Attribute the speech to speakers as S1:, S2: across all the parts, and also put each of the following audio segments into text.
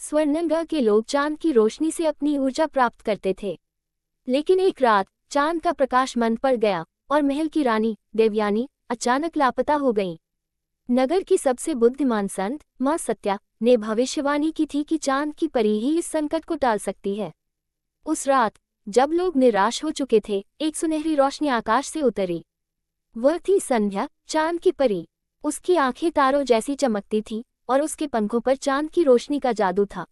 S1: स्वर्णलंका के लोग चांद की रोशनी से अपनी ऊर्जा प्राप्त करते थे। लेकिन एक रात चांद का प्रकाश मंद पड़ गया और महल की रानी देवयानी अचानक लापता हो गईं। नगर की सबसे बुद्धिमान संत मां सत्या ने भविष्यवाणी की थी कि चांद की परी ही इस संकट को टाल सकती है। उस रात जब लोग निराश हो चुके थे, एक सुनहरी रोशनी आकाश से उतरी। वह थी संध्या, चांद की परी। उसकी आंखें तारों जैसी चमकती थीं और उसके पंखों पर चांद की रोशनी का जादू था।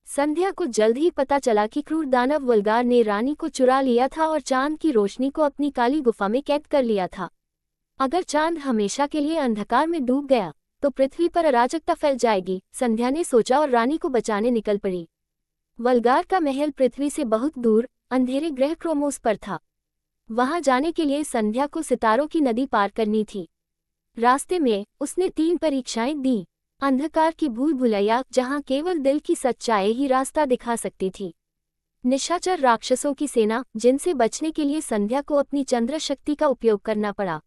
S1: संध्या को जल्द ही पता चला कि क्रूर दानव वल्गार ने रानी को चुरा लिया था और चांद की रोशनी को अपनी काली गुफा में कैद कर लिया था। अगर चांद हमेशा के लिए अंधकार में डूब गया तो पृथ्वी पर अराजकता फैल जाएगी, संध्या ने सोचा और रानी को बचाने निकल पड़ी। वल्गार का महल पृथ्वी से बहुत दूर अंधेरे ग्रह क्रोमोस पर था। वहां जाने के लिए संध्या को सितारों की नदी पार करनी थी। रास्ते में उसने 3 परीक्षाएं दी। अंधकार की भूल भुलैया, जहां केवल दिल की सच्चाई ही रास्ता दिखा सकती थी। निशाचर राक्षसों की सेना, जिनसे बचने के लिए संध्या को अपनी चंद्र शक्ति का उपयोग करना पड़ा।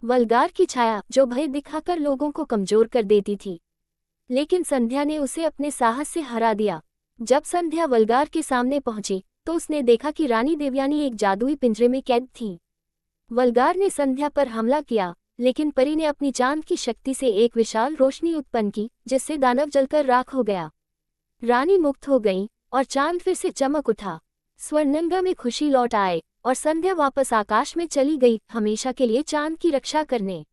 S1: वल्गार की छाया, जो भय दिखाकर लोगों को कमजोर कर देती थी, लेकिन संध्या ने उसे अपने साहस से हरा दिया। जब संध्या वल्गार के सामने पहुंची तो उसने देखा कि रानी देवयानी एक जादुई पिंजरे में कैद थी। वल्गार ने संध्या पर हमला किया, लेकिन परी ने अपनी चांद की शक्ति से एक विशाल रोशनी उत्पन्न की, जिससे दानव जलकर राख हो गया। रानी मुक्त हो गई और चांद फिर से चमक उठा। स्वर्णलंका में खुशी लौट आए और संध्या वापस आकाश में चली गई, हमेशा के लिए चांद की रक्षा करने।